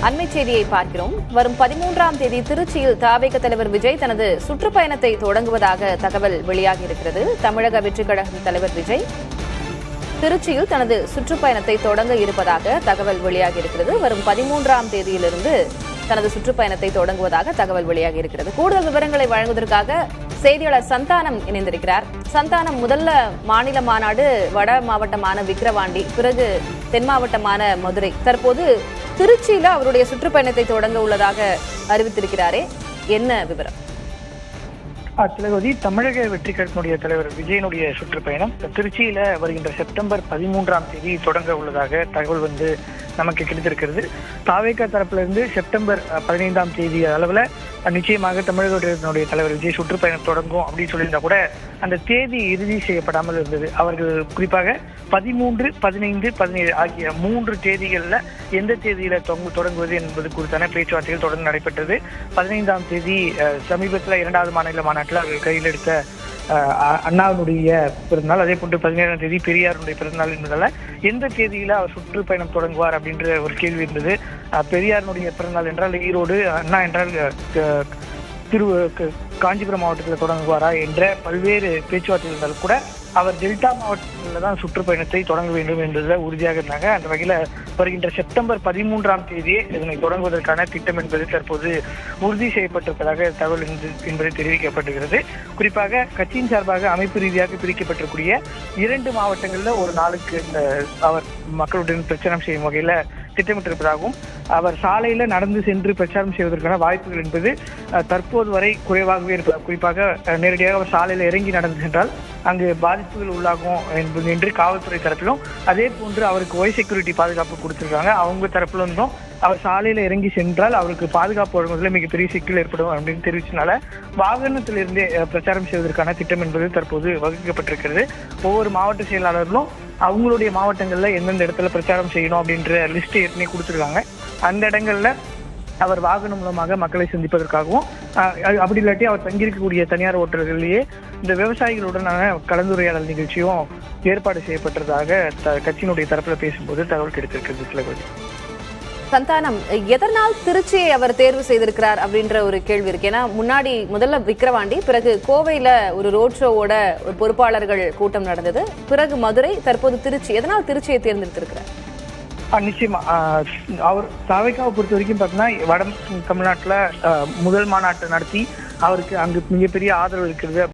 அண்மை செய்தியை பார்க்கிறோம். வரும் 13ஆம் தேதி திருச்சியில் தவேக தலைவர் விஜய் தனது சுற்றுப்பயணத்தை தொடங்குவதாக தகவல் வெளியாகியிருக்கிறது. தமிழக வெற்றிக் கழக தலைவர் விஜய் திருச்சியில் தனது சுற்றுப்பயணத்தை தொடங்க இருப்பதாக தகவல் வெளியாகியிருக்கிறது. வரும் 13ஆம் தேதியிலிருந்து தனது சுற்றுப்பயணத்தை தொடங்குவதாக தகவல் வெளியாகியிருக்கிறது. கூடுதல் விவரங்களை வழங்குவதற்காக செய்தியாளர் சந்தானம் இணைந்திருக்கிறார். சந்தானம், முதல்ல மாநில மாநாடு வட மாவட்டமான விக்கிரவாண்டி, பிறகு தென் மாவட்டமான மதுரை, தற்போது திருச்சியில அவருடைய சுற்றுப்பயணத்தை தொடங்க உள்ளதாக அறிவித்திருக்கிறாரே, என்ன விவரம்? திலகவதி, தமிழக வெற்றிக் கழகத்தினுடைய தலைவர் விஜயனுடைய சுற்றுப்பயணம் திருச்சியில வருகின்ற செப்டம்பர் 13ஆம் தேதி தொடங்க உள்ளதாக தகவல் நமக்கு கிடைத்திருக்கிறது. தவேக தரப்புல இருந்து செப்டம்பர் 15ஆம் தேதி அளவுல நிச்சயமாக தமிழக வெற்றிகளுடைய தலைவர் விஜய் சுற்றுப்பயணம் தொடங்கும் அப்படின்னு சொல்லியிருந்தா கூட அந்த தேதி இறுதி செய்யப்படாமல் இருந்தது. அவர்கள் குறிப்பாக 13, 15, 17 ஆகிய 3 தேதிகளில் எந்த தேதியில தொடங்குவது என்பது குறித்தான பேச்சுவார்த்தைகள் தொடர்ந்து நடைபெற்றது. 15ஆம் தேதி சமீபத்தில் 2வது மாநில மாநாட்டில் அவர்கள் கையில் எடுத்த அண்ணாவினுடைய பிறந்தநாள், அதே போன்று 17ஆம் தேதி பெரியாருடைய பிறந்தநாள் என்பதால எந்த தேதியில அவர் சுற்றுப்பயணம் தொடங்குவார் அப்படின்ற ஒரு கேள்வி இருந்தது. பெரியாருடைய பிறந்தநாள் என்றால் ஈரோடு, அண்ணா என்றால் காஞ்சிபுரம் மாவட்டத்தில் தொடங்குவாரா என்ற பல்வேறு பேச்சுவார்த்தை இருந்தாலும் கூட அவர் டெல்டா மாவட்டத்தில் தான் சுற்றுப்பயணத்தை தொடங்க வேண்டும் என்பதில் உறுதியாக இருந்தாங்க. அந்த வகையில் வருகின்ற செப்டம்பர் 13ஆம் தேதியே இதனை தொடங்குவதற்கான திட்டம் என்பது தற்போது உறுதி செய்யப்பட்டிருப்பதாக தகவல் என்பது தெரிவிக்கப்பட்டிருக்கிறது. குறிப்பாக கட்சியின் சார்பாக அமைப்பு ரீதியாக பிரிக்கப்பட்டிருக்கூடிய 2 மாவட்டங்களில் ஒரு நாளுக்கு அவர் மக்களுடன் பிரச்சாரம் செய்யும் வகையில் திட்டமிட்டிருப்பதாகவும், அவர் சாலையில நடந்து சென்று பிரச்சாரம் செய்வதற்கான வாய்ப்புகள் என்பது தற்போது வரை குறைவாகவே இருப்பதாக, குறிப்பாக நேரடியாக அவர் சாலையில இறங்கி நடந்து சென்றால் அங்கு பாதிப்புகள் உள்ளாகும் என்பது என்று காவல்துறை தரப்பிலும், அதே போன்று அவருக்கு ஒய் செக்யூரிட்டி பாதுகாப்பு கொடுத்திருக்காங்க. அவங்க தரப்புல இருந்தும் அவர் சாலையில இறங்கி சென்றால் அவருக்கு பாதுகாப்பு வழங்குவதில் மிகப்பெரிய சிக்கல் ஏற்படும் அப்படின்னு தெரிவிச்சனால வாகனத்திலிருந்தே பிரச்சாரம் செய்வதற்கான திட்டம் என்பது தற்போது வகுக்கப்பட்டிருக்கிறது. ஒவ்வொரு மாவட்ட செயலாளர்களும் அவங்களுடைய மாவட்டங்கள்ல எந்தெந்த இடத்துல பிரச்சாரம் செய்யணும் அப்படின்ற லிஸ்ட் ஏற்கனவே கொடுத்துருக்காங்க. அந்த இடங்கள்ல அவர் வாகனம் மூலமாக மக்களை சந்திப்பதற்காகவும், அப்படி இல்லாட்டி அவர் தங்கியிருக்கக்கூடிய தனியார் ஓட்டல்களிலேயே இந்த விவசாயிகளுடனான கலந்துரையாடல் நிகழ்ச்சியும் ஏற்பாடு செய்யப்பட்டதாக கட்சியினுடைய தரப்புல பேசும்போது தகவல் கிடைத்திருக்கிறது. சந்தானம், எதனால் திருச்சியை அவர் தேர்வு செய்திருக்கிறார் அப்படின்ற ஒரு கேள்வி இருக்கு. ஏன்னா முதல்ல விக்கிரவாண்டி, பிறகு கோவையில ஒரு ரோட் ஷோவோட ஒரு பொறுப்பாளர்கள் கூட்டம் நடந்தது, பிறகு மதுரை, தற்போது திருச்சி. எதனால் திருச்சியை தேர்ந்தெடுத்திருக்கிறார்? நிச்சயமா அவர் தவேகாவை பொறுத்த வரைக்கும் பார்த்தீங்கன்னா வட தமிழ்நாட்டில் முதல் மாநாட்டை நடத்தி அவருக்கு அங்கு மிகப்பெரிய ஆதரவு இருக்கிறது.